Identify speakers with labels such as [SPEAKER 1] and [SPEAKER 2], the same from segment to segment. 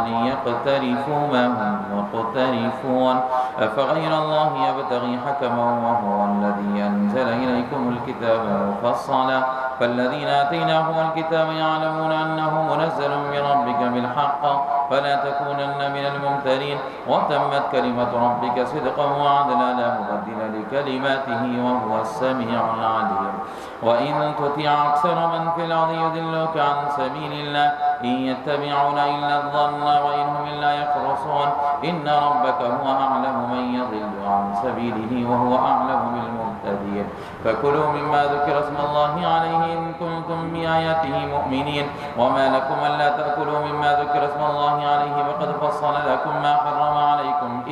[SPEAKER 1] يقترفوا ما هم مقترفون أفغير الله يبتغي حكما وهو الذي أنزل إليكم الكتاب مفصلا فالذين آتيناهم الكتاب يعلمون أنه منزل من ربك بالحق فلا تكونن من الممترين وتمت كلمة ربك صدقا وعدلا لا مبدل لكلماته وهو السميع العليم وإن تطع أكثر من في الأرض يضلوك عن سبيل الله إن يتبعون إلا الظن وإن هم إلا يخرصون إن ربك هو أعلم من يضل عن سبيله وهو أعلم بالمهتدين فكلوا مما ذكر اسم الله عليه إن كنتم بآياته مؤمنين وما لكم ألا تأكلوا مما ذكر اسم الله عليه وقد فصل لكم ما حرم عليكم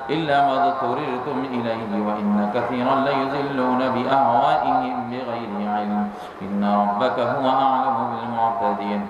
[SPEAKER 1] إلا ما اضطررتم إليه وإن كثيرا ليضلون بأهوائهم بغير علم إن ربك هو أعلم بالمعتدين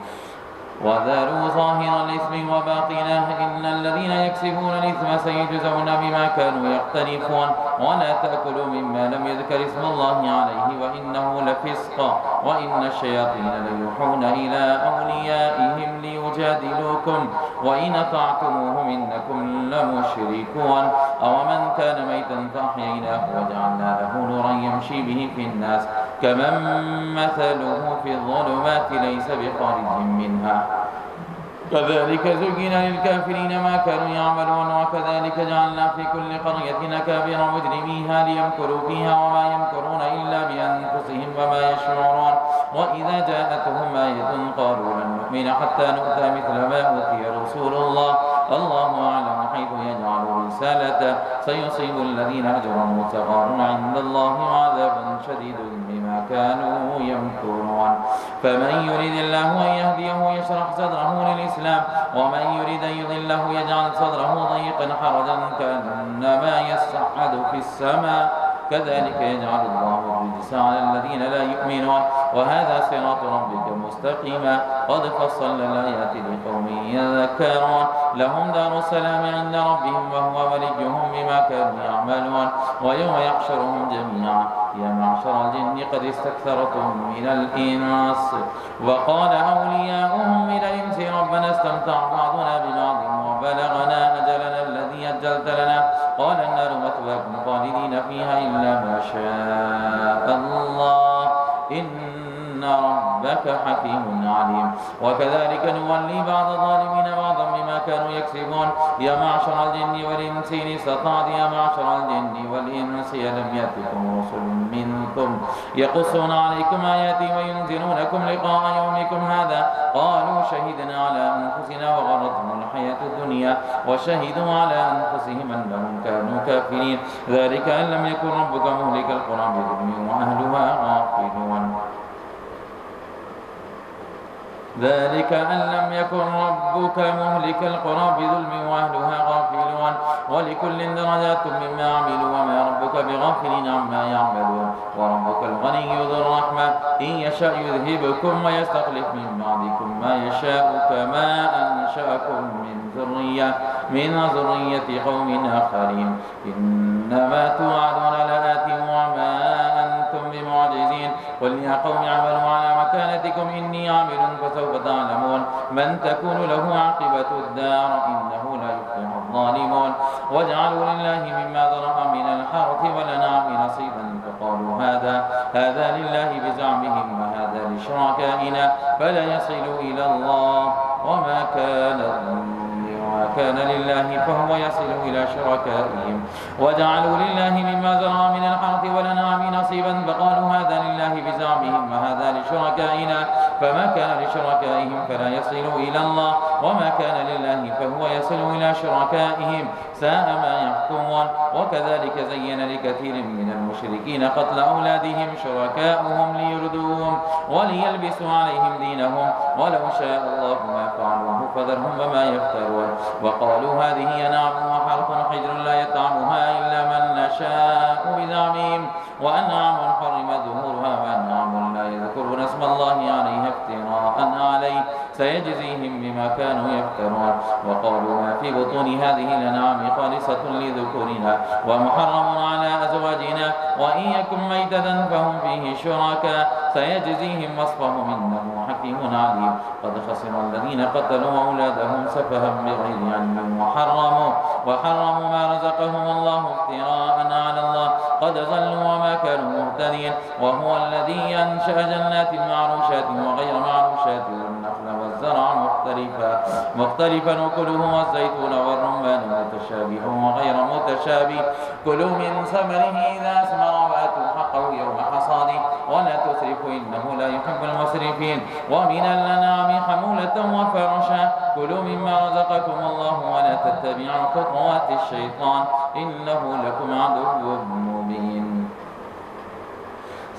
[SPEAKER 1] وذروا ظاهر الإثم وباطنه إن الذين يكسبون الإثم سيجزون بما كانوا يقترفون ولا تأكلوا مما لم يذكر اسم الله عليه وإنه لفسق وإن الشياطين ليوحون إلى أوليائهم ليجادلوكم وإن أطعتموهم إنكم لمشركون أومن كان ميتا فأحييناه وجعلنا له نورا يمشي به في الناس كمن مثله في الظلمات ليس بخارج منها كذلك زين للكافرين ما كانوا يعملون وكذلك جعلنا في كل قرية أكابر مجرميها ليمكروا فيها وما يمكرون إلا بأنفسهم وما يشعرون وإذا جاءتهم آية قالوا لن نؤمن حتى نؤتى مثل ما أوتي رسول الله أعلم حيث يجعل رسالته سيصيب الذين أجرموا صغار عند الله وعذاب شديد بما كانوا يمكرون فمن يريد الله أن يهديه يشرح صدره للإسلام ومن يريد أن يضله يجعل صدره ضيقا حرجا كأنما يصعد في السماء كذلك يجعل الله الرجس على الذين لا يؤمنون وهذا صراط ربك مستقيما قد فصلنا الآيات لقوم يذكرون لهم دار السلام عند ربهم وهو وليهم بما كانوا يعملون ويوم يحشرهم جميعا يا معشر الجن قد استكثرتم من الإنس وقال أولياؤهم من الإنس ربنا استمتع بعضنا ببعض وبلغنا أجلنا الذي أجلت لنا قال النار مثواكم خالدين فيها إلا ما شاء الله إن ربك حكيم عليم وكذلك نولي بعض الظالمين بعضا بما كانوا يكسبون يا معشر الجن والإنس إن استطعت يا معشر الجن والإنس ألم يأتكم رسل منكم يقصون عليكم آياتي وينذرونكم لقاء يومكم هذا قالوا شهدنا على أنفسنا وغرتهم الحياة الدنيا وشهدوا على أنفسهم أنهم كانوا كافرين ذلك أن لم يكن ربك مهلك القرى بظلم وأهلها غافلون ذلك أن لم يكن ربك مهلك القرى بظلم وأهلها غافلون ولكل درجات مما عملوا وما ربك بغافل عما يعملون وربك الغني ذو الرحمة إن يشاء يذهبكم ويستخلف من بعدكم ما يشاء كما أنشأكم من ذرية قوم آخرين إنما توعدون لآت وما أنتم بمعجزين قل يا قوم اعملوا على مكانتكم إني عامل فسوف تعلمون من تكون له عاقبة الدار إنه لا يفلح الظالمون وجعلوا لله مما ذرأ من الحرث والأنعام نصيبا فقالوا هذا لله بزعمهم وهذا لشركائنا فلا يصل إلى الله وما كان لله فهو يصل إلى شركائهم وجعلوا لله مما زرع من الحرث والأنعام نصيبا فقالوا هذا لله بزعمهم وهذا لشركائنا فما كان لشركائهم فلا يصل إلى الله وما كان لله فهو يصل إلى شركائهم ساء ما يحكمون وكذلك زين لكثير من المشركين قتل أولادهم شركاؤهم ليردوهم وليلبسوا عليهم دينهم ولو شاء الله ما فعلوه فذرهم وما يفترون وقالوا هذه أنعام وحرث حجر لا يطعمها إلا من نشاء بزعمهم وأنعام حرم ظهورها وأنعام لا يذكرون اسم الله عليها افتراء عليه سيجزيهم بما كانوا يفترون وقالوا ما في بطون هذه الأنعام خالصة لذكورنا ومحرم على أزواجنا وإن يكن ميتة فهم فيه شركاء سيجزيهم وصفهم إنه حكيم عليم. قد خسر الذين قتلوا أولادهم سفها بغير علم وحرموا ما رزقهم الله افتراء على الله. قد ضلوا وما كانوا مهتدين. وهو الذي أنشأ جنات معروشات وغير معروشات والنخل والزرع مختلفا أكله والزيتون والرمان متشابه وغير متشابه. كلوا من ثمره إذا أثمر وآتوا حقه يوم حصاده ولا تسرفوا إنه لا يحب المسرفين. ومن الأنعام حمولة وفرشا. كلوا مما رزقكم الله ولا تتبعوا خطوات الشيطان إنه لكم عدو مبين.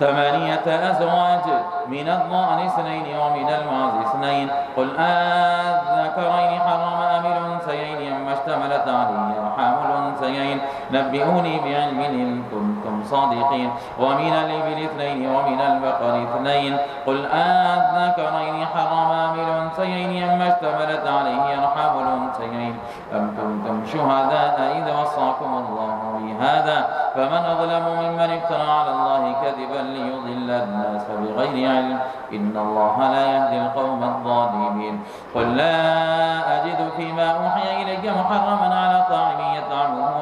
[SPEAKER 1] 8 أزواج من الضأن 2 ومن المعز 2. قل أذكرين حرم أم الأنثيين أما اشتملت عليه أرحام الأنثيين نبئوني بعلم إن كنتم صادقين. ومن الإبل 2 ومن البقر 2. قل أذكرين حرم أم الأنثيين أما اشتملت عليه أرحام الأنثيين أم كنتم شهداء إذ وصاكم الله بهذا فمن أظلم ممن افترى على الله كذبا ليضل الناس بغير علم إن الله لا يهدي القوم الظالمين. قل لا أجد فيما أوحي إليك محرما على طاعم يطعمه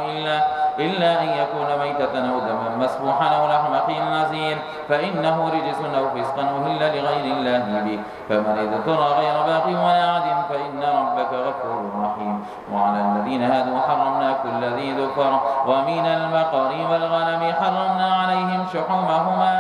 [SPEAKER 1] إلا أن يكون ميتة أو دما مسفوحا أو لحم خنزير فإنه رجس أو فسقا أهل لغير الله به فمن اضطر غير باغ ولا عاد فإن ربك غفور رحيم. وعلى الذين هادوا حرمنا كل ذي ظفر ومن البقر والغنم حرمنا عليهم شحومهما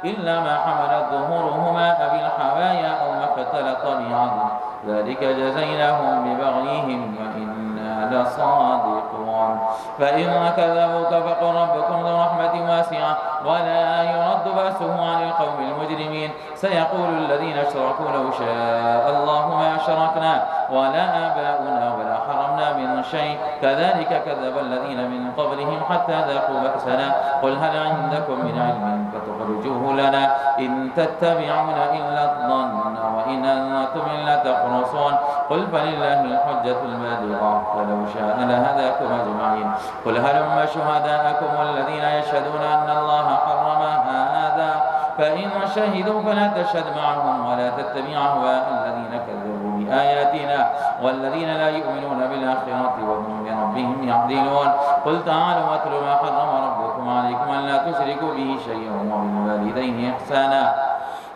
[SPEAKER 1] إلا ما حملت ظهورهما أو الحوايا أو ما اختلط بعظم ذلك جزيناهم ببغيهم وإنا لصادقون. فإن كذبوك فقل ربكم ذو رحمة واسعة ولا يرد بأسه عن القوم المجرمين. سيقول الذين أشركوا لو شاء الله ما أشركنا ولا آباؤنا ولا حرمنا من شيء كذلك كذب الذين من قبلهم حتى ذاقوا بأسنا. قل هل عندكم من علم فتخرجوه لنا إن تتبعون إلا الظن وإن أنتم إلا تخرصون. قل فلله الحجة البالغة فلو شاء لهداكم أجمعين. قل هلم شهداءكم الذين يشهدون أن الله حرم هذا فإن شهدوا فلا تشهد معهم ولا تتبع أهواء الذين كذبوا بآياتنا والذين لا يؤمنون بالآخرة وهم بربهم يعدلون. قل تعالوا واتل ما حرم ربكم عليكم ألا تشركوا به شيئا وبالوالدين إحسانا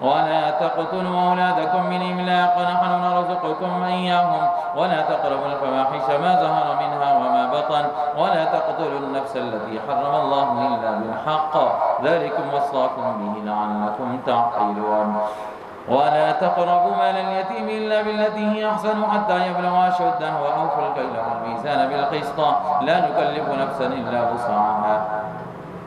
[SPEAKER 1] ولا تقتلوا أولادكم من إملاق نحن نرزقكم إياهم ولا تقربوا الفواحش ما ظهر منها وما بطن ولا تقتلوا النفس التي حرم الله إلا بالحق ذلكم وصاكم به لعلكم تعقلون. ولا تقربوا مال اليتيم إلا بالتي هي أحسن حتى يبلغ أشده وأوفوا الكيل والميزان بالقسط لا نكلف نفسا إلا وسعها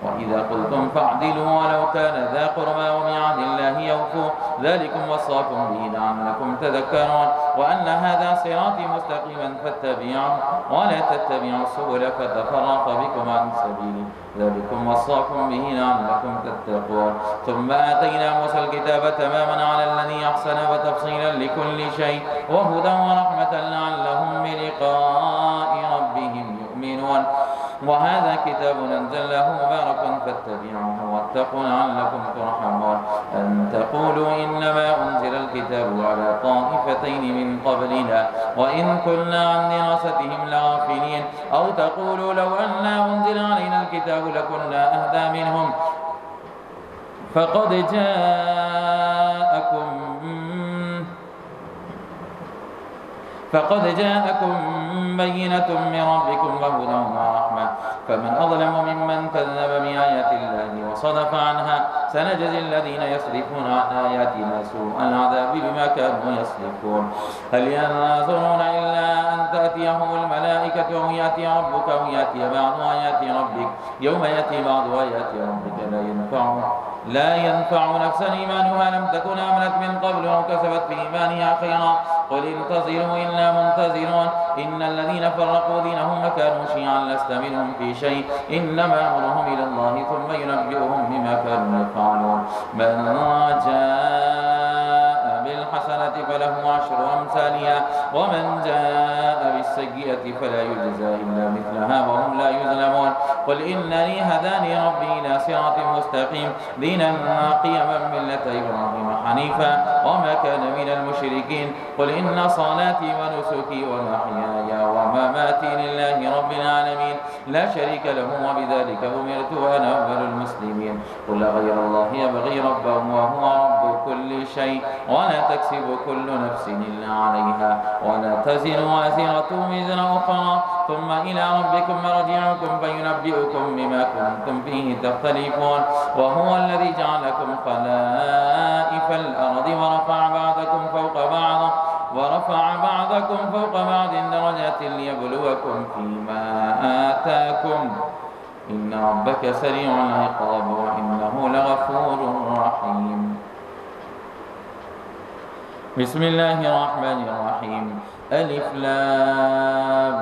[SPEAKER 1] وإذا قلتم فاعدلوا ولو كان ذا قربى وبعهد الله يوفوا ذلكم وصاكم به لعلكم تذكرون. وأن هذا صراطي مستقيما فاتبعوه ولا تتبعوا السبل فتفرق بكم عن سبيله ذلكم وصاكم به لعلكم تتقون. ثم آتينا موسى الكتاب تماما على الذي أحسن وتفصيلا لكل شيء وهدى ورحمة لعلهم بلقاء ربهم يؤمنون. وهذا كتاب أنزلناه مبارك فاتبعوه واتقوا لعلكم ترحمون. أن تقولوا إنما أنزل الكتاب على طائفتين من قبلنا وإن كنا عن دراستهم لغافلين أو تقولوا لو أننا أنزل علينا الكتاب لكنا أهدى منهم فقد جاءكم بينة من ربكم وهدى ورحمة فمن أظلم ممن كذب بآيات الله وصدف عنها سنجزي الذين يصرفون عن آياتنا سوء العذاب بما كانوا يصرفون. هل ينظرون إلا أن تأتيهم الملائكة أو يأتي ربك أو يأتي بعض آيات ربك يوم يأتي بعض آيات ربك لا ينفع نفسا إيمانها لم تكن آمنت من قبل أو كسبت في إيمانها خيرا قل انتظروا إنا منتظرون. إن الذين فرقوا دينهم وكانوا شيعا لست منهم في شيء إنما أمرهم إلى الله ثم ينبئهم بما كانوا يفعلون. من جاء بالحسنة فله 10 أمثالها ومن جاء بالسيئة فلا يجزى إلا مثلها وهم لا يظلمون قل إنني هداني ربي إلى صراط مستقيم دينا قيما ملة إبراهيم حنيفا وما كان من المشركين قل إن صلاتي ونسكي ومحياي ومماتي لله رب العالمين لا شريك له وبذلك أمرت وأنا أول المسلمين قل غير الله يبغي ربا وهو رب كل شيء ولا تكسب كل نفس إلا عليها ولا تزر وازرة وزر أخرى ثم إلى ربكم مرجعكم فينبئكم بما كنتم فيه تختلفون وهو الذي جعلكم خلائف الأرض ورفع بعضكم فوق بعض درجات ليبلوكم فيما آتاكم إن ربك سريع العقاب وإنه لغفور رحيم بسم الله الرحمن الرحيم ألف لام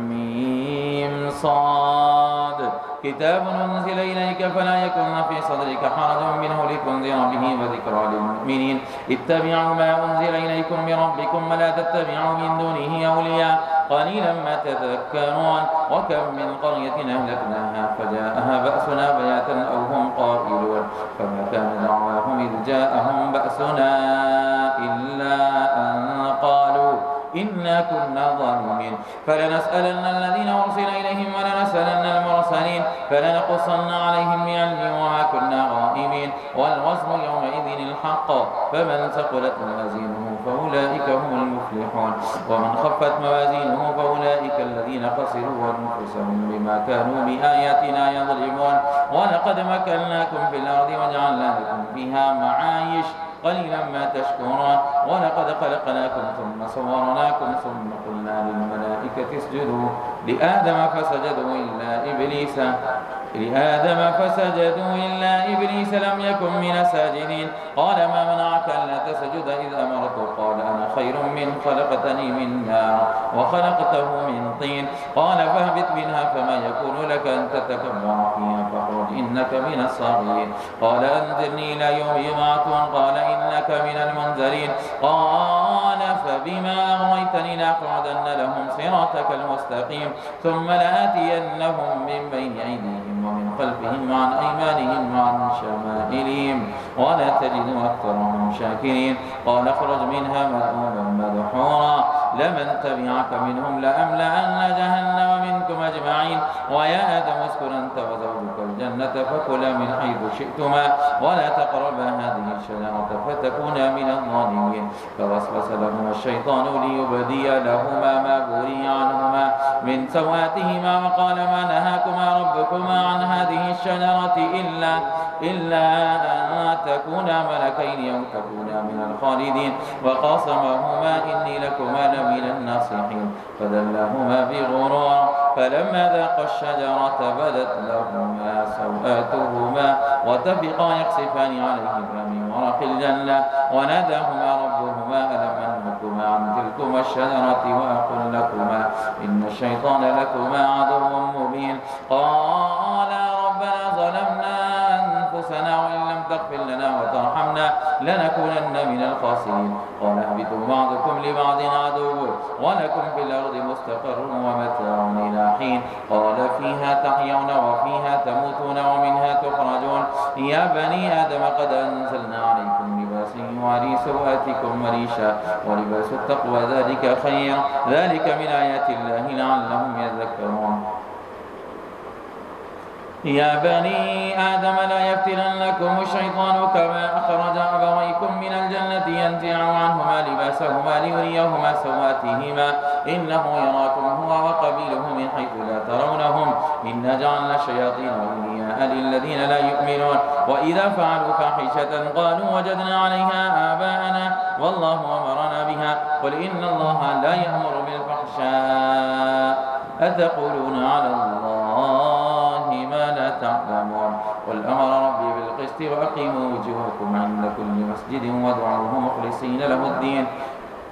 [SPEAKER 1] ميم صاد كتاب أنزل إليك فلا يكن في صدرك حرج منه لتنذر به وذكرى للمؤمنين اتبعوا ما أنزل إليكم من ربكم ولا تتبعوا من دونه أولياء قليلا ما تذكرون وكم من قرية أهلكناها فجاءها بأسنا بياتا أو هم قائلون فما كان دعواهم إذ جاءهم بأسنا إلا أن قالوا إنا كنا ظالمين فلنسألن الذين أرسل إليهم ولنسألن المرسلين فلنقصن عليهم بعلم وما كنا غائبين والوزن يومئذ الحق فمن ثقلت موازينه فأولئك هم المفلحون ومن خفت موازينه فأولئك الذين خسروا أنفسهم بما كانوا بآياتنا يظلمون ولقد مكناكم في الأرض وجعلنا لكم فيها معايش قليلا ما تشكرون ولقد خلقناكم ثم صورناكم ثم قلنا للملائكة اسجدوا لآدم فسجدوا إلا إبليس لم يكن من الساجدين قال ما منعك ألا تسجد إذ أمرت قال أنا خير منه خلقتني من نار وخلقته من طين قال فاهبط منها فما يكون لك أن تتكبر فيها فاخرج إنك من الصاغرين قال أنذرني إلى يوم يبعثون قال إنك من المنذرين قال فبما أغويتني لأقعدن لهم صراطك المستقيم ثم لآتينهم من بين أيديهم ومن خلفهم وعن أيمانهم وعن شمائلهم ولا تجد أكثرهم شاكرين قال اخرج منها مذءوما مدحورا لمن تبعك منهم لأملأن جهنم منكم أجمعين ويا آدم اسكن أنت وزوجك الجنة فكلا من حيث شئتما ولا تقربا هذه الشجرة فتكونا من الظالمين فوسوس لهما الشيطان ليبدي لهما ما بوري عنهما من سوآتهما وقال ما نهاكما ربكما عن هذه الشجرة إلا أن تكونا ملكين أو تكونا من الخالدين وقاسمهما إني لكما لمن الناصحين فدلاهما بغرور فلما ذاقا الشجرة بدت لهما سوآتهما وطفقا يخصفان عليهما من ورق الجنة وناداهما ربهما ألم أنهكما عن تلكما الشجرة وأقل لكما إن الشيطان لكما عدو مبين قالا ربنا ظلمنا أنفسنا وإن لم تغفر لنا وترحمنا لنكونن من الخاسرين قال اهبطوا بعضكم لبعض عدو ولكم في الأرض مستقر ومتاع إلى حين قال فيها تحيون وفيها تموتون ومنها تخرجون يا بني آدم قد أنزلنا عليكم لباسا يواري سوآتكم وريشا ولباس التقوى ذلك خير ذلك من آيات الله لعلهم يذكرون يا بني آدم لا يفتننكم الشيطان كما أخرج أبويكم من الجنة ينزع عنهما لباسهما ليريهما سواتهما إنه يراكم هو وقبيله من حيث لا ترونهم إنا جعلنا الشياطين أولياء للذين لا يؤمنون وإذا فعلوا فاحشة قالوا وجدنا عليها آباءنا والله أمرنا بها قل إن الله لا يأمر بالفحشاء أتقولون على الله ما لا تعلمون قل أمر ربي بالقسط وأقيموا وجوهكم عند كل مسجد وادعوه مخلصين له الدين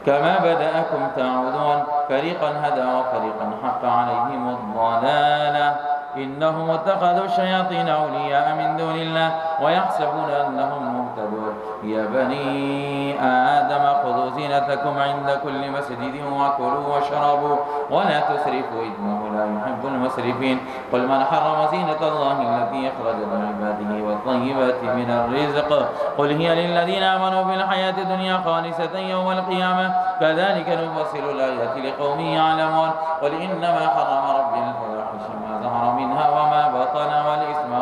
[SPEAKER 1] كما بدأكم تعودون فريقا هدى وفريقا حق عليهم الضلالة إنهم اتخذوا الشياطين أولياء من دون الله ويحسبون أنهم مهتدون يا بني آدم خذوا زينتكم عند كل مسجد وكلوا واشربوا ولا تسرفوا إنه لا يحب المسرفين قل من حرم زينة الله التي أخرج لعباده والطيبات من الرزق قل هي للذين آمنوا بالحياة الدنيا خالصة يوم القيامة كذلك نفصل الآيات لقوم يعلمون قل إنما حرم ربي الفواحش ما ظهر منها وما بطن والإثم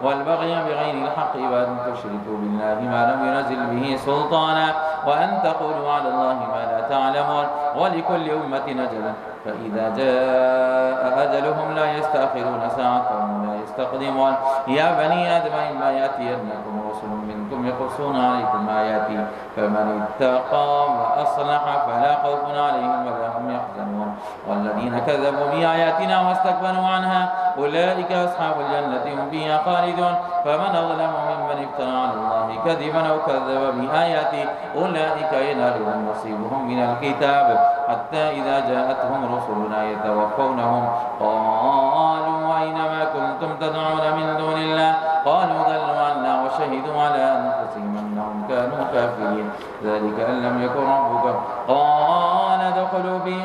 [SPEAKER 1] والبغي بغير الحق وأن تشركوا بالله ما لم ينزل به سلطانا وأن تقولوا على الله ما لا تعلمون ولكل أمة أجل فإذا جاء أجلهم لا يستأخرون ساعة ولا يستقدمون يا بني آدم إما يأتينكم رسل منكم يقصون عليكم آياتي فمن اتقى وأصلح فلا خوف عليهم ولا هم يحزنون والذين كذبوا بآياتنا واستكبروا عنها أولئك أصحاب الجنة هم فيها خالدون فمن أظلم ممن افترى على الله كذبا أو كذب بآياته أولئك ينالهم نصيبهم من الكتاب حتى إذا جاءتهم رسلنا يتوفونهم قالوا أين ما كنتم تدعون من دون الله قالوا ضلوا عنا وشهدوا على أنفسهم أنهم كانوا كافرين ذلك أن لم يكن ربك قال ادخلوا في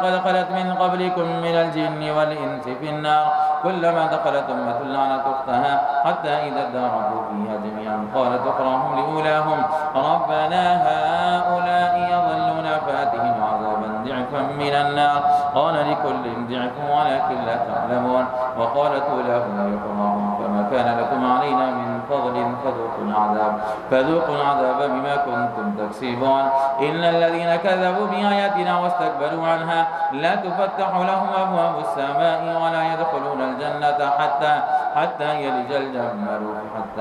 [SPEAKER 1] قد خلت من قبلكم من الجن والإنس في النار كلما دخلت أمة لعنت أختها حتى إذا اداركوا فيها جميعا قالت أخراهم لأولاهم ربنا هؤلاء يضلون فآتهم عذابا ضعفا من النار قال لكل ضعف ولكن لا تعلمون وقالت أولاهم لأخراهم فما كان لكم علينا من فضل فذوقوا العذاب بما كنتم تكسبون إن الذين كذبوا بآياتنا واستكبروا عنها لا تفتح لهم أبواب السماء ولا يدخلون الجنة حتى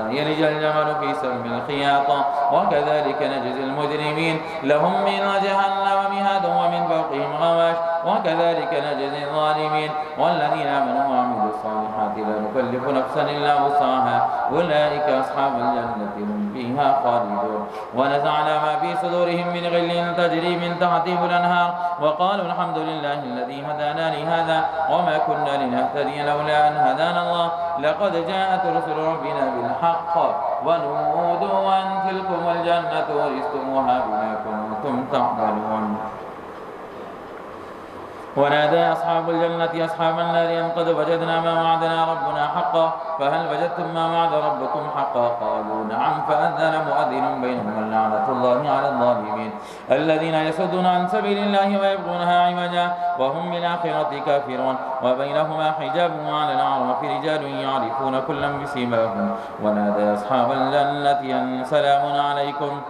[SPEAKER 1] يلج الجمل في سم الخياط وكذلك نجزي المجرمين لهم من جهنم مهاد ومن فوقهم غواش وكذلك نجزي الظالمين والذين آمنوا وعملوا الصالحات لا نكلف نفسا إلا وسعها أولئك أصحاب الجنة هم فيها خالدون ونزعنا ما في صدورهم من غل تجري من تحتهم الأنهار وقالوا الحمد لله الذي هدانا لهذا وما كنا لنهتدي لولا أن هدانا الله لقد جاءت رسل ربنا بالحق ونودوا أن تلكم الجنة ورثتموها بما كنتم تعملون ونادى أصحاب الجنة أصحاب النار أن قد وجدنا ما وعدنا ربنا حقا فهل وجدتم ما وعد ربكم حقا قالوا نعم فأذن مؤذن بينهم اللعنة الله على الظالمين الذين يصدون عن سبيل الله ويبغونها عوجا وهم بالآخرة كافرون وبينهما حجاب وعلى الأعراف رجال يعرفون كلا بسيماهم ونادى أصحاب الجنة أن سلام عليكم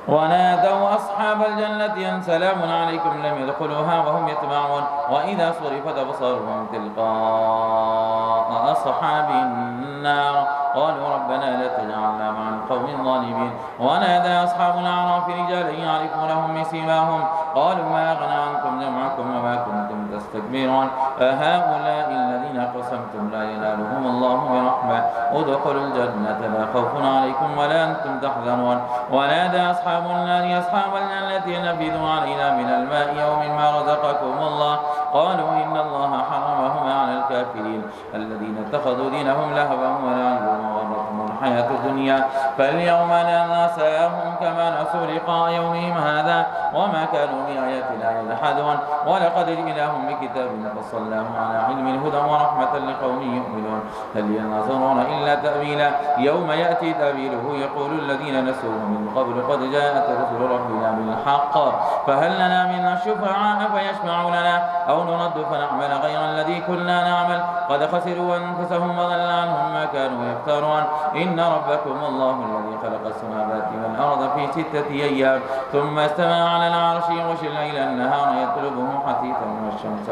[SPEAKER 1] ونادوا أصحاب الجنة أن سلام عليكم لم يدخلوها وهم يطمعون وإذا صرفت أبصارهم تلقاء أصحاب النار قالوا ربنا لا تجعلنا مع القوم الظالمين ونادى أصحاب الأعراف رجالا يعرفونهم بسيماهم قالوا ما أغنى عنكم جمعكم وما كنتم تستكبرون أهؤلاء الذين قسمتم لا ينالهم الله برحمة ادخلوا الجنة لا خوف عليكم ولا أنتم تحزنون ونادى أصحاب النار أصحاب الجنة نفذوا علينا من الماء ومما رزقكم الله قالوا إن الله حرمهما على الكافرين الذين اتخذوا دينهم لهوا ولعبا وغرتهم الحياة الدنيا فاليوم ننساهم كما نسوا لقاء يومهم هذا وما كانوا بآياتنا يجحدون ولقد جئناهم بكتاب فصلناه على علم الهدى ورحمة لقوم يؤمنون هل ينظرون إلا تأويلا يوم يأتي تأويله يقول الذين نسوه من قبل قد جاءت رسل ربنا بالحق فهل لنا من شفعاء فيشفعوا لنا أو نرد فنعمل غير الذي كنا نعمل قد خسروا أنفسهم وضل عنهم ما كانوا يفترون إن ربكم الله الذي خلق السماوات والأرض في 6 أيام ثم استوى على العرش يغشي الليل النهار يطلبه حثيثا والشمس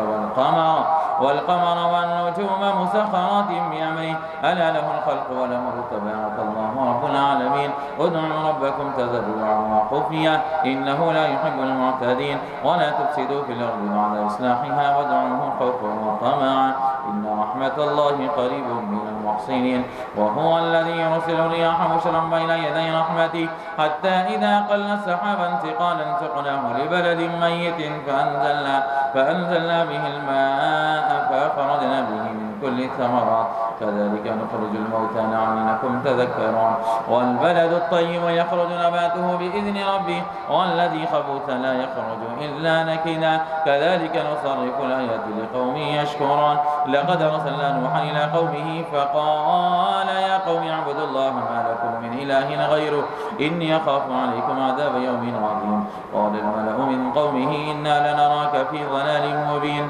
[SPEAKER 1] والقمر والنجوم مسخرات بأمره ألا له الخلق والأمر تبارك الله رب العالمين ادعوا ربكم تضرعا وخفيا إنه لا يحب المعتدين ولا تفسدوا في الأرض بعد إصلاحها وادعوه خوفا وطمعا إن رحمة الله قريب من المحسنين وهو الذي يرسل الرياح بشرا بين يدي رحمته حتى إذا قل سحابا ثقالا سقناه لبلد ميت فأنزلنا به الماء فأخرجنا به من كل الثمرات كذلك نخرج الموتى لعلكم تذكرون والبلد الطيب يخرج نباته بإذن ربه والذي خبث لا يخرج إلا نكدا كذلك نصرف الآيات لقوم يشكرون لقد أرسلنا نوحا إلى قومه فقال يا قوم اعبدوا الله ما لكم من إله غيره إني أخاف عليكم عذاب يوم عظيم قال الملأ من قومه إنا لنراك في ضلال مبين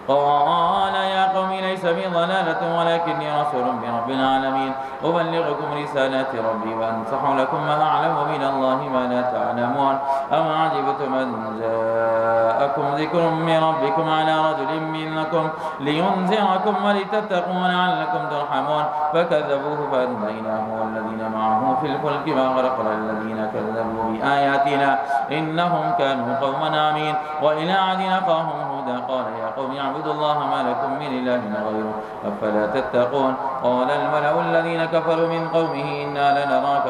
[SPEAKER 1] قال يا قوم ليس بي ضلالة ولكني رسول من رب العالمين أبلغكم رسالات ربي وأنصح لكم ما أعلم من الله ما لا تعلمون أما عجبتم أن جاءكم ذكر من ربكم على رجل منكم لينذركم ولتتقوا لعلكم ترحمون فكذبوه فأنجيناه والذين معه في الفلك وأغرقنا الذين كذبوا بآياتنا إنهم كانوا قوما عمين وإلى عاد أخاهم هودا قال يا قوم اعبدوا الله ما لكم من إله غيره أفلا تتقون قال الملأ الذين كفروا من قومه إنا لنراك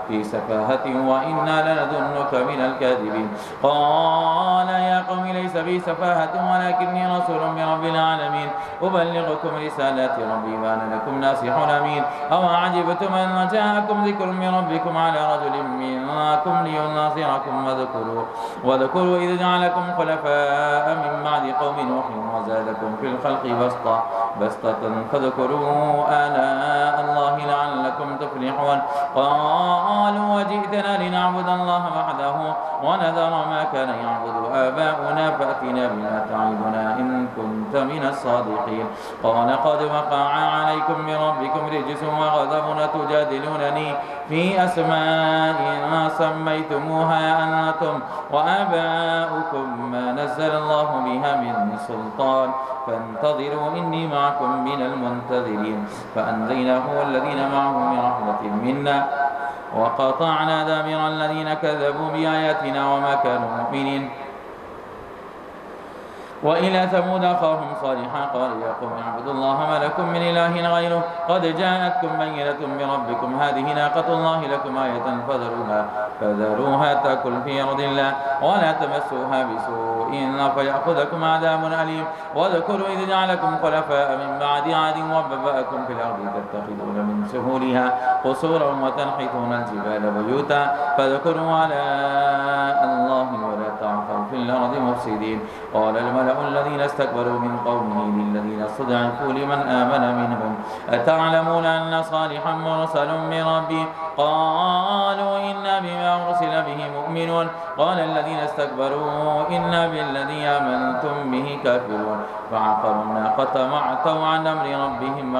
[SPEAKER 1] في سفاهة وإنا لنظنك من الكاذبين قال يا قوم ليس بي سفاهة ولكني رسول من رب العالمين أبلغكم رسالات ربي وأنا لكم ناصح أمين أو عجبتم أن جاءكم ذكر من ربكم على رجل منكم ليناصركم واذكروا إذ جعلكم خلفاء من بعد قوم نوح وزادكم في الخلق بسطة فاذكروا آلاء الله لعلكم تفلحون قالوا وجئتنا لنعبد الله وحده ونذر ما كان يعبد آباؤنا فأتنا بما تعدنا إن كنت من الصادقين قال قد وقع عليكم من ربكم رجس وغضب تجادلونني في أسماء سميتموها أنتم وآباؤكم ما نزل الله بها من سلطان فانتظروا إني معكم من المنتظرين فأنجيناه والذين معه برحمة منا وقطعنا دابر الذين كذبوا بآياتنا وما كانوا مؤمنين وإلى ثمود أخاهم صالحا قال يا قوم اعبدوا الله ما لكم من إله غيره قد جاءتكم بينة من ربكم هذه ناقة الله لكم آية فذروها تأكل في أرض الله ولا تمسوها بسوء فيأخذكم عذاب أليم واذكروا إذ جعلكم خلفاء من بعد عاد وبوأكم في الأرض تتخذون من سهولها قصورا وتنحتون الجبال بيوتا فاذكروا آلاء الله ولا تعثوا في الأرض مفسدين قال الملأ الذين استكبروا من قومه للذين استضعفوا لمن آمن منهم أتعلمون أن صالحا مرسل من ربي قالوا إنا بما أرسل به مؤمنون قال الذين استكبروا إنا بالذي آمنتم به كافرون فعقروا الناقة وعتوا عن أمر ربهم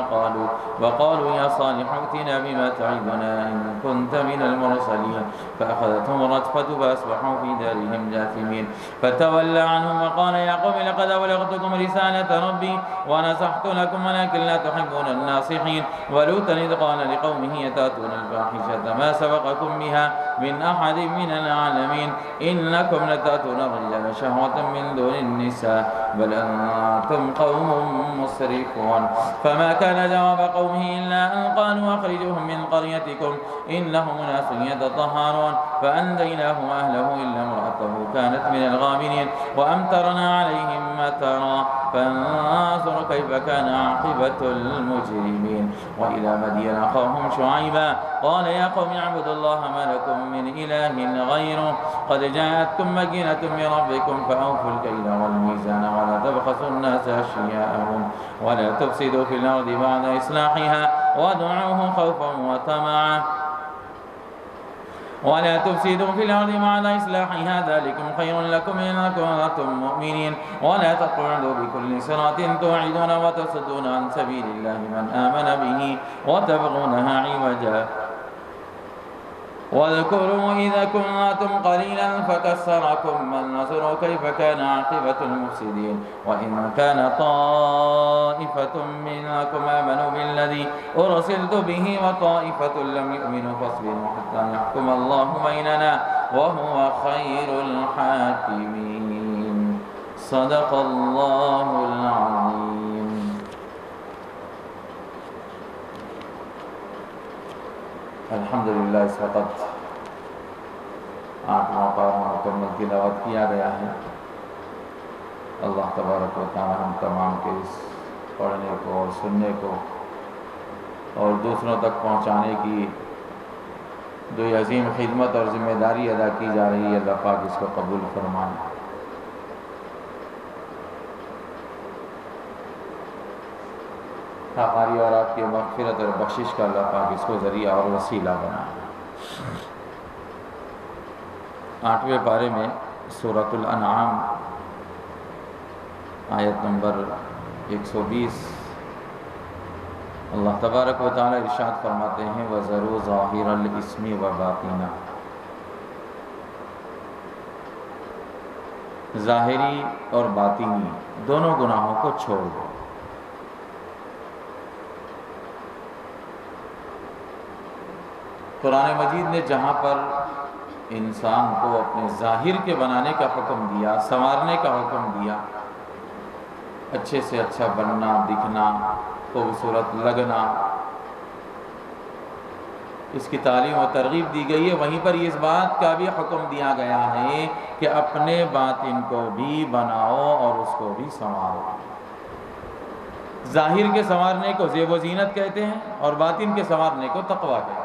[SPEAKER 1] وقالوا يا صالح ائتنا بما تعدنا إن كنت من المرسلين فأخذتهم الرجفة فأصبحوا في دارهم جاثمين فتولى عنهم وقال يا قوم لقد أبلغتكم رسالة ربي ونصحت لكم ولكن لا تحبون الناصحين ولوطا إذ قال لقومه أتأتون الفاحشة ما سبقكم بها من أحد من العالمين إنكم لتأتون الرجال شهوة من دون النساء بل أنتم قوم مسرفون فما كان جواب قومه إلا أن قالوا أخرجوهم من قريتكم إنهم أناس يتطهرون فأنجيناه وأهله إلا امرأته كانت من الغابرين وأمطرنا عليهم مطرا فانظر كيف كان عاقبة المجرمين وإلى مدين أخاهم شعيبا قال يا قوم اعبدوا الله ما لكم من إله غيره قد جاءتكم بينة من ربكم فأوفوا الكيل والميزان ولا تبخسوا الناس أشياءهم ولا تفسدوا في الأرض بعد إصلاحها وادعوه خوفا وطمعا ولا تفسدوا في الأرض بعد إصلاحها ذلكم خير لكم إن كنتم مؤمنين ولا تقعدوا بكل صراط توعدون وتصدون عن سبيل الله من آمن به وتبغونها عوجا واذكروا إذا كنتم قليلا فكسركم النصر كيف كان عاقبة المفسدين وإن كان طائفة منكم آمنوا بالذي أرسلت به وطائفة لم يؤمنوا فاصبروا حتى يحكم الله بيننا وهو خير الحاكمين صدق الله العظيم. الحمد للہ اس وقت 8 مقام مکمل تلاوت کیا گیا ہے. اللہ تبارک و تعالی ہم تمام کے اس پڑھنے کو اور سننے کو اور دوسروں تک پہنچانے کی جو یہ عظیم خدمت اور ذمہ داری ادا کی جا رہی ہے، اللہ پاک اس کو قبول فرمائے۔ ہماری اور آپ کی مغفرت اور بخشش کا اللہ پاک اس کو ذریعہ اور وسیلہ بنائے۔ 8ویں پارے میں سورۃ الانعام آیت نمبر 120 اللہ تبارک و تعالی ارشاد فرماتے ہیں وَذَرُوا ظَاهِرَ الْإِثْمِ وَبَاطِنَهُ، ظاہری اور باطنی دونوں گناہوں کو چھوڑ دو۔ قرآن مجید نے جہاں پر انسان کو اپنے ظاہر کے بنانے کا حکم دیا، سنوارنے کا حکم دیا، اچھے سے اچھا بننا، دکھنا، خوبصورت لگنا، اس کی تعلیم و ترغیب دی گئی ہے، وہیں پر اس بات کا بھی حکم دیا گیا ہے کہ اپنے باطن کو بھی بناؤ اور اس کو بھی سنوارو۔ ظاہر کے سنوارنے کو زیب و زینت کہتے ہیں اور باطن کے سنوارنے کو تقویٰ کہتے ہیں۔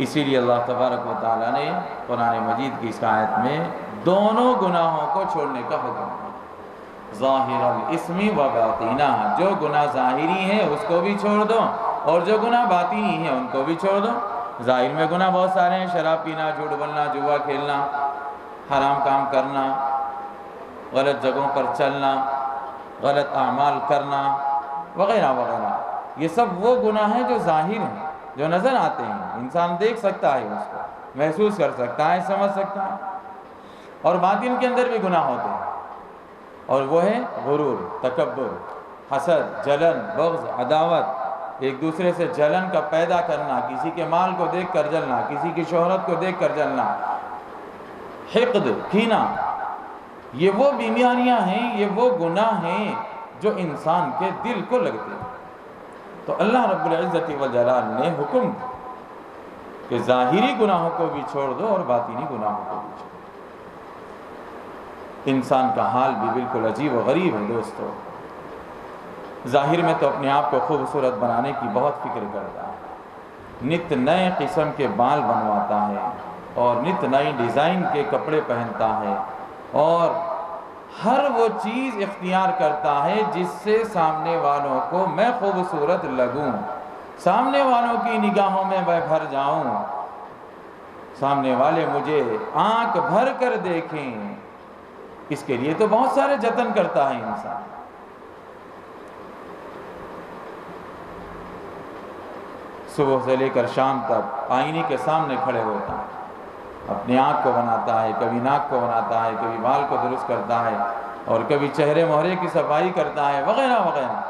[SPEAKER 1] اسی لیے اللہ تبارک و تعالیٰ نے قرآن مجید کی اس آیت میں دونوں گناہوں کو چھوڑنے کا حکم دیا، ظاہر الاسم و باطنہ، جو گناہ ظاہری ہے اس کو بھی چھوڑ دو اور جو گناہ باطنی ہے ان کو بھی چھوڑ دو۔ ظاہر میں گناہ بہت سارے ہیں، شراب پینا، جھوٹ بولنا، جوا کھیلنا، حرام کام کرنا، غلط جگہوں پر چلنا، غلط اعمال کرنا وغیرہ وغیرہ، یہ سب وہ گناہ ہیں جو ظاہر ہیں، جو نظر آتے ہیں، انسان دیکھ سکتا ہے، اس کو محسوس کر سکتا ہے، سمجھ سکتا ہے۔ اور باطن کے اندر بھی گناہ ہوتے ہیں، اور وہ ہے غرور، تکبر، حسد، جلن، بغض، عداوت، ایک دوسرے سے جلن کا پیدا کرنا، کسی کے مال کو دیکھ کر جلنا، کسی کی شہرت کو دیکھ کر جلنا، حقد، کینہ، یہ وہ بیماریاں ہیں، یہ وہ گناہ ہیں جو انسان کے دل کو لگتے ہیں۔ تو اللہ رب العزت والجلال نے حکم کہ ظاہری گناہوں کو بھی چھوڑ دو اور باطنی گناہوں کو بھی چھوڑ دو۔ انسان کا حال بھی بالکل عجیب و غریب ہے دوستو، ظاہر میں تو اپنے آپ کو خوبصورت بنانے کی بہت فکر کرتا ہے، نت نئے قسم کے بال بنواتا ہے اور نت نئی ڈیزائن کے کپڑے پہنتا ہے اور ہر وہ چیز اختیار کرتا ہے جس سے سامنے والوں کو میں خوبصورت لگوں، سامنے والوں کی نگاہوں میں میں بھر جاؤں، سامنے والے مجھے آنکھ بھر کر دیکھیں۔ اس کے لیے تو بہت سارے جتن کرتا ہے انسان۔ صبح سے لے کر شام تک آئینے کے سامنے کھڑے ہوتا ہے، اپنی آنکھ کو بناتا ہے، کبھی ناک کو بناتا ہے، کبھی بال کو درست کرتا ہے اور کبھی چہرے مہرے کی صفائی کرتا ہے وغیرہ وغیرہ۔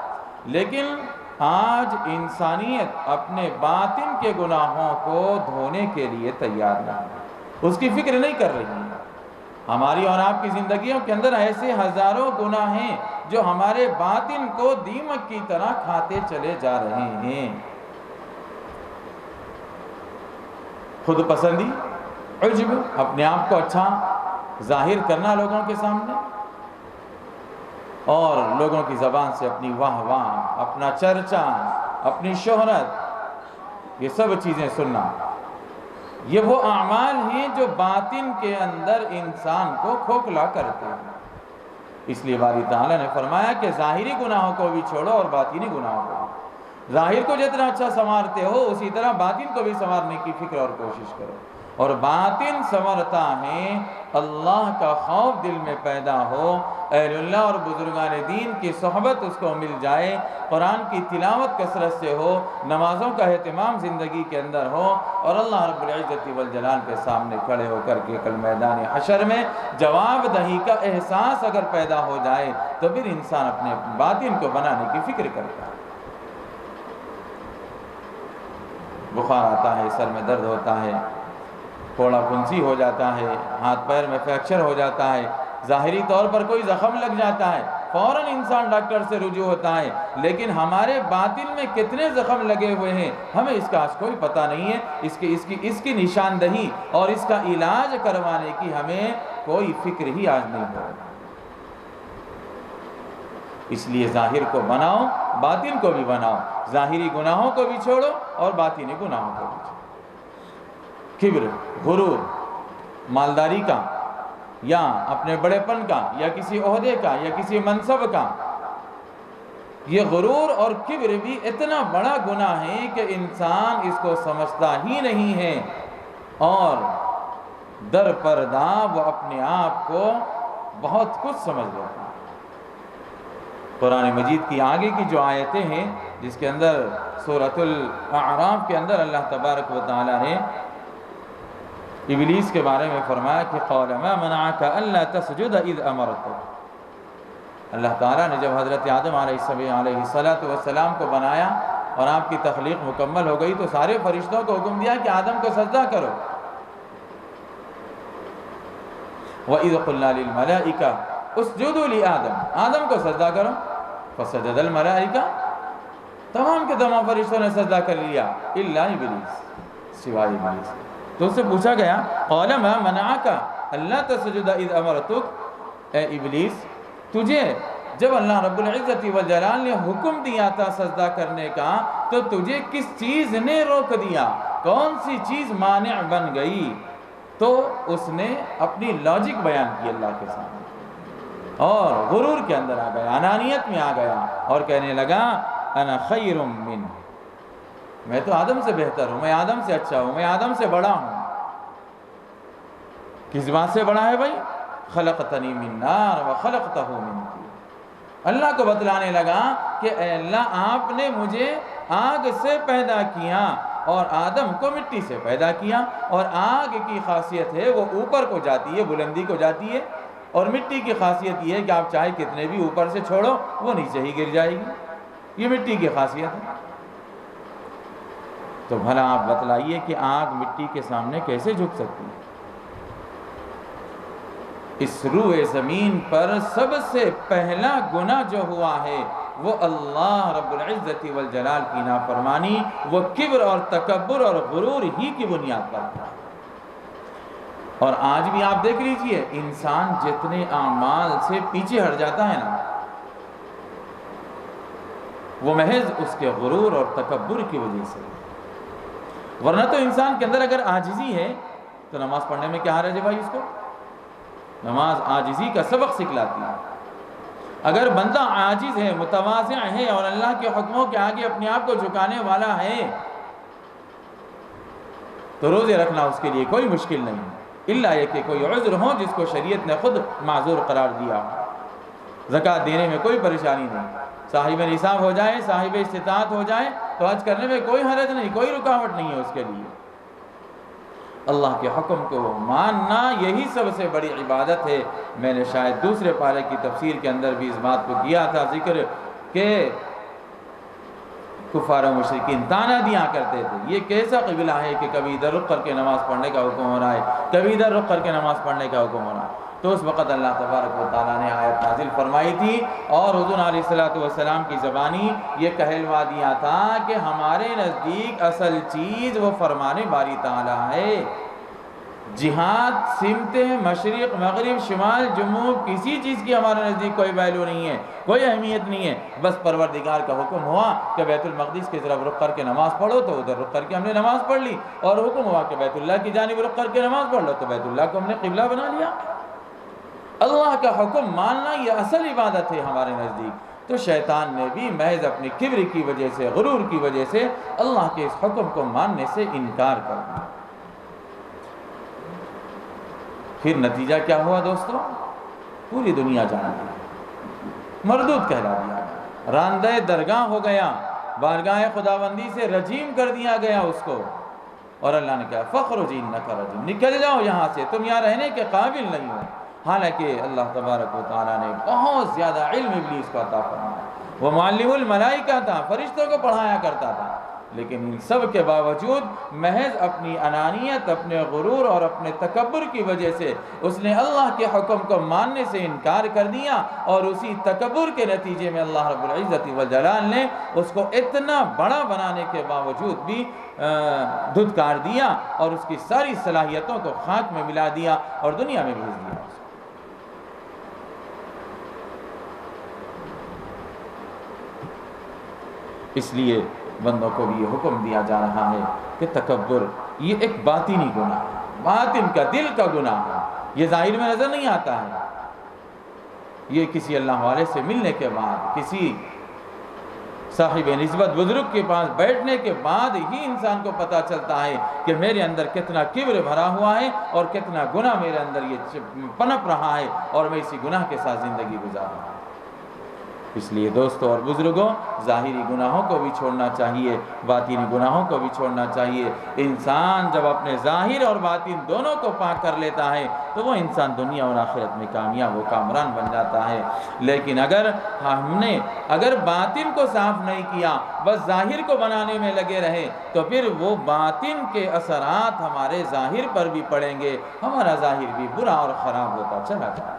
[SPEAKER 1] لیکن آج انسانیت اپنے باطن کے گناہوں کو دھونے کے لیے تیار نہیں ہے، اس کی فکر نہیں کر رہی ہے۔ ہماری اور آپ کی زندگیوں کے اندر ایسے ہزاروں گناہ ہیں جو ہمارے باطن کو دیمک کی طرح کھاتے چلے جا رہے ہیں۔ خود پسندی، عجب، اپنے آپ کو اچھا ظاہر کرنا لوگوں کے سامنے، اور لوگوں کی زبان سے اپنی واہ واہ، اپنا چرچا، اپنی شہرت، یہ سب چیزیں سننا، یہ وہ اعمال ہیں جو باطن کے اندر انسان کو کھوکھلا کرتے ہیں۔ اس لیے باری تعالیٰ نے فرمایا کہ ظاہری گناہوں کو بھی چھوڑو اور باطنی گناہوں کو بھی۔ ظاہر کو جتنا اچھا سنوارتے ہو اسی طرح باطن کو بھی سنوارنے کی فکر اور کوشش کرو، اور باطن سنورتا ہے اللہ کا خوف دل میں پیدا ہو، اہل اللہ اور بزرگان دین کی صحبت اس کو مل جائے، قرآن کی تلاوت کثرت سے ہو، نمازوں کا اہتمام زندگی کے اندر ہو، اور اللہ رب العزت والجلال کے سامنے کھڑے ہو کر کے کل میدان حشر میں جواب دہی کا احساس اگر پیدا ہو جائے تو پھر انسان اپنے باطن کو بنانے کی فکر کرتا ہے۔ بخار آتا ہے، سر میں درد ہوتا ہے، پھوڑا پھنسی ہو جاتا ہے، ہاتھ پیر میں فریکچر ہو جاتا ہے، ظاہری طور پر کوئی زخم لگ جاتا ہے، فوراً انسان ڈاکٹر سے رجوع ہوتا ہے، لیکن ہمارے باطن میں کتنے زخم لگے ہوئے ہیں ہمیں اس کا آج کوئی پتہ نہیں ہے۔ اس کی نشاندہی اور اس کا علاج کروانے کی ہمیں کوئی فکر ہی آج نہیں ہو۔ اس لیے ظاہر کو بناؤ، باطن کو بھی بناؤ، ظاہری گناہوں کو بھی چھوڑو اور باطنی گناہوں کو بھی چھوڑو۔ کبر، غرور، مالداری کا یا اپنے بڑے پن کا یا کسی عہدے کا یا کسی منصب کا، یہ غرور اور کبر بھی اتنا بڑا گناہ ہے کہ انسان اس کو سمجھتا ہی نہیں ہے، اور در پردہ وہ اپنے آپ کو بہت کچھ سمجھ لیتا ہے۔ قرآن مجید کی آگے کی جو آیتیں ہیں، جس کے اندر سورۃ الاعراف کے اندر اللہ تبارک و تعالی نے ابلیس کے بارے میں فرمایا کہ قال ما منعك الا تسجد اذ امرتك۔ اللہ تعالیٰ نے جب حضرت آدم علیہ السلام کو بنایا اور آپ کی تخلیق مکمل ہو گئی تو سارے فرشتوں کو حکم دیا کہ آدم کو سجدہ کرو۔ وَإِذْ قُلْنَا لِلْمَلَائِكَةِ اسْجُدُوا لِآدَمَ، آدم کو سجدہ کرو۔ فَسَجَدَ الْمَلَائِكَةُ، تمام کے تمام فرشتوں نے سجدہ کر لیا الا ابلیس، سوائے ابلیس۔ تو اس سے پوچھا گیا قَالَ مَا مَنَعَكَ أَلَّا تَسْجُدَ إِذْ أَمَرْتُكَ، اے ابلیس تجھے جب اللہ رب العزت والجلال نے حکم دیا تھا سجدہ کرنے کا تو تجھے کس چیز نے روک دیا، کون سی چیز مانع بن گئی؟ تو اس نے اپنی لاجک بیان کی اللہ کے سامنے، اور غرور کے اندر آ گیا، انانیت میں آ گیا اور کہنے لگا انا خیر من، میں تو آدم سے بہتر ہوں، میں آدم سے اچھا ہوں، میں آدم سے بڑا ہوں۔ کس بات سے بڑا ہے بھائی؟ خلقتنی من نار وخلقتہ من طین، اللہ کو بتلانے لگا کہ اے اللہ آپ نے مجھے آگ سے پیدا کیا اور آدم کو مٹی سے پیدا کیا، اور آگ کی خاصیت ہے وہ اوپر کو جاتی ہے، بلندی کو جاتی ہے، اور مٹی کی خاصیت یہ ہے کہ آپ چاہے کتنے بھی اوپر سے چھوڑو وہ نیچے ہی گر جائے گی، یہ مٹی کی خاصیت ہے۔ تو بھلا آپ بتلائیے کہ آگ مٹی کے سامنے کیسے جھک سکتی ہے؟ اس روئے زمین پر سب سے پہلا گناہ جو ہوا ہے وہ اللہ رب العزت والجلال کی نافرمانی، وہ کبر اور تکبر اور غرور ہی کی بنیاد پر تھا۔ اور آج بھی آپ دیکھ لیجئے، انسان جتنے اعمال سے پیچھے ہٹ جاتا ہے نا، وہ محض اس کے غرور اور تکبر کی وجہ سے۔ ورنہ تو انسان کے اندر اگر عاجزی ہے تو نماز پڑھنے میں کیا حرج ہے بھائی؟ اس کو نماز عاجزی کا سبق سکھلاتی ہے۔ اگر بندہ عاجز ہے، متواضع ہے اور اللہ کے حکموں کے آگے اپنے آپ کو جھکانے والا ہے تو روزے رکھنا اس کے لیے کوئی مشکل نہیں ہے، الا یہ کہ کوئی عذر ہو جس کو شریعت نے خود معذور قرار دیا۔ زکوٰۃ دینے میں کوئی پریشانی نہیں، صاحب نصاب ہو جائے، صاحب استطاعت ہو جائے تو حج کرنے میں کوئی حرج نہیں، کوئی رکاوٹ نہیں ہے اس کے لیے۔ اللہ کے حکم کو ماننا یہی سب سے بڑی عبادت ہے۔ میں نے شاید دوسرے پارے کی تفسیر کے اندر بھی اس بات کو کیا تھا ذکر کہ کفار و مشرکین تانا دیا کرتے تھے، یہ کیسا قبلہ ہے کہ کبھی ادھر رخ کر کے نماز پڑھنے کا حکم ہو رہا ہے، کبھی ادھر رخ کر کے نماز پڑھنے کا حکم ہو رہا ہے۔ تو اس وقت اللہ تبارک و تعالیٰ نے آیت نازل فرمائی تھی اور حضور علیہ السلام کی زبانی یہ کہلوا دیا تھا کہ ہمارے نزدیک اصل چیز وہ فرمان باری تعالیٰ ہے۔ جہاد، سمتیں، مشرق، مغرب، شمال، جنوب، کسی چیز کی ہمارے نزدیک کوئی ویلیو نہیں ہے، کوئی اہمیت نہیں ہے۔ بس پروردگار کا حکم ہوا کہ بیت المقدس کی طرف رخ کر کے نماز پڑھو تو ادھر رخ کر کے ہم نے نماز پڑھ لی، اور حکم ہوا کہ بیت اللہ کی جانب رخ کر کے نماز پڑھ لو تو بیت اللہ کو ہم نے قبلہ بنا لیا۔ اللہ کا حکم ماننا یہ اصل عبادت ہے ہمارے نزدیک۔ تو شیطان نے بھی محض اپنی کبر کی وجہ سے، غرور کی وجہ سے اللہ کے اس حکم کو ماننے سے انکار کر دیا۔ پھر نتیجہ کیا ہوا دوستو؟ پوری دنیا جانتی ہے، مردود کہلا دیا گیا، راندہ درگاہ ہو گیا، بارگاہ خداوندی سے رجیم کر دیا گیا اس کو، اور اللہ نے کہا فخرج انک رجیم، نکل جاؤ یہاں سے، تم یہاں رہنے کے قابل نہیں ہو۔ حالانکہ اللہ تبارک و تعالیٰ نے بہت زیادہ علم ابلیس کو عطا فرمایا، وہ معلم الملائکہ تھا، فرشتوں کو پڑھایا کرتا تھا، لیکن ان سب کے باوجود محض اپنی انانیت، اپنے غرور اور اپنے تکبر کی وجہ سے اس نے اللہ کے حکم کو ماننے سے انکار کر دیا، اور اسی تکبر کے نتیجے میں اللہ رب العزت والجلال نے اس کو اتنا بڑا بنانے کے باوجود بھی دھتکار دیا اور اس کی ساری صلاحیتوں کو خاک میں ملا دیا اور دنیا میں بھیج دیا۔ اس لیے بندوں کو بھی یہ حکم دیا جا رہا ہے کہ تکبر یہ ایک باطنی گناہ ہے، باطن کا، دل کا گناہ ہے، یہ ظاہر میں نظر نہیں آتا ہے۔ یہ کسی اللہ والے سے ملنے کے بعد، کسی صاحب نسبت بزرگ کے پاس بیٹھنے کے بعد ہی انسان کو پتہ چلتا ہے کہ میرے اندر کتنا کبر بھرا ہوا ہے اور کتنا گناہ میرے اندر یہ پنپ رہا ہے اور میں اسی گناہ کے ساتھ زندگی گزار رہا ہوں۔ اس لیے دوستوں اور بزرگوں، ظاہری گناہوں کو بھی چھوڑنا چاہیے، باطنی گناہوں کو بھی چھوڑنا چاہیے۔ انسان جب اپنے ظاہر اور باطن دونوں کو پاک کر لیتا ہے تو وہ انسان دنیا اور آخرت میں کامیاب و کامران بن جاتا ہے۔ لیکن ہم نے اگر باطن کو صاف نہیں کیا، بس ظاہر کو بنانے میں لگے رہے، تو پھر وہ باطن کے اثرات ہمارے ظاہر پر بھی پڑیں گے، ہمارا ظاہر بھی برا اور خراب ہوتا چلا جائے۔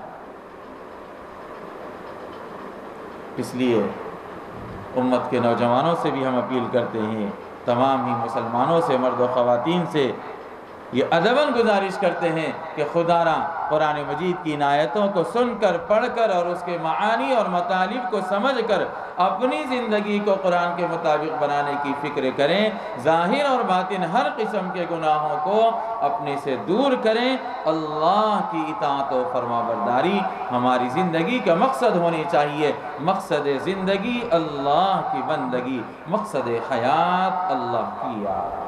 [SPEAKER 1] اس لیے امت کے نوجوانوں سے بھی ہم اپیل کرتے ہیں، تمام ہی مسلمانوں سے، مرد و خواتین سے یہ ادباً گزارش کرتے ہیں کہ خدا را قرآن مجید کی ان آیتوں کو سن کر، پڑھ کر اور اس کے معانی اور مطالب کو سمجھ کر اپنی زندگی کو قرآن کے مطابق بنانے کی فکر کریں، ظاہر اور باطن ہر قسم کے گناہوں کو اپنے سے دور کریں۔ اللہ کی اطاعت و فرما برداری ہماری زندگی کا مقصد ہونی چاہیے۔ مقصد زندگی اللہ کی بندگی، مقصد حیات اللہ کی یاد۔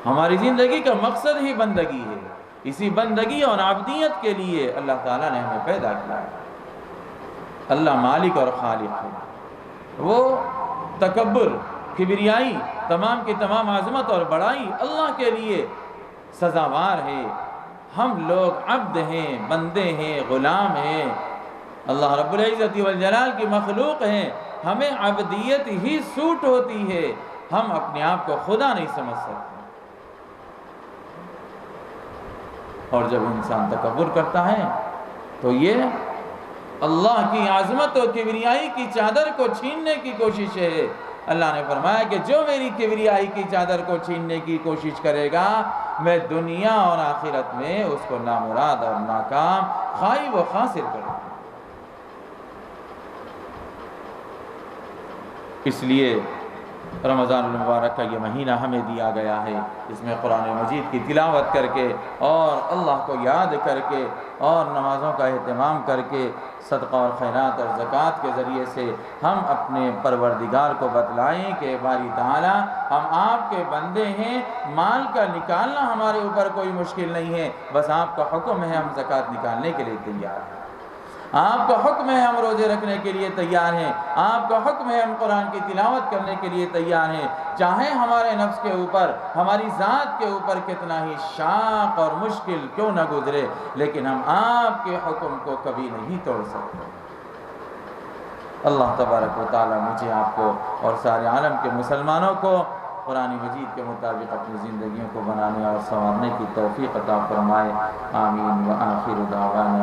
[SPEAKER 1] ہماری زندگی کا مقصد ہی بندگی ہے، اسی بندگی اور عبدیت کے لیے اللہ تعالیٰ نے ہمیں پیدا کیا ہے۔ اللہ مالک اور خالق ہے، وہ تکبر، کبریائی، تمام کی تمام عظمت اور بڑائی اللہ کے لیے سزاوار ہے۔ ہم لوگ عبد ہیں، بندے ہیں، غلام ہیں، اللہ رب العزت والجلال کی مخلوق ہیں، ہمیں عبدیت ہی سوٹ ہوتی ہے، ہم اپنے آپ کو خدا نہیں سمجھ سکتے۔ اور جب انسان تکبر کرتا ہے تو یہ اللہ کی عظمت و کبریائی کی چادر کو چھیننے کی کوشش ہے۔ اللہ نے فرمایا کہ جو میری کبریائی کی چادر کو چھیننے کی کوشش کرے گا، میں دنیا اور آخرت میں اس کو نامراد اور ناکام، خائب و خاسر کروں گا۔ اس لیے رمضان المبارک کا یہ مہینہ ہمیں دیا گیا ہے، اس میں قرآن مجید کی تلاوت کر کے اور اللہ کو یاد کر کے اور نمازوں کا اہتمام کر کے، صدقہ اور خیرات اور زکوٰۃ کے ذریعے سے ہم اپنے پروردگار کو بتلائیں کہ باری تعالیٰ ہم آپ کے بندے ہیں، مال کا نکالنا ہمارے اوپر کوئی مشکل نہیں ہے، بس آپ کا حکم ہے، ہم زکوٰۃ نکالنے کے لیے تیار ہیں، آپ کا حکم ہے ہم روزے رکھنے کے لیے تیار ہیں، آپ کا حکم ہے ہم قرآن کی تلاوت کرنے کے لیے تیار ہیں، چاہے ہمارے نفس کے اوپر، ہماری ذات کے اوپر کتنا ہی شاق اور مشکل کیوں نہ گزرے، لیکن ہم آپ کے حکم کو کبھی نہیں توڑ سکتے۔ اللہ تبارک و تعالی مجھے، آپ کو اور سارے عالم کے مسلمانوں کو قرآن مجید کے مطابق اپنی زندگیوں کو بنانے اور سنوارنے کی توفیق عطا فرمائے۔ آمین۔ وآخر دعوانا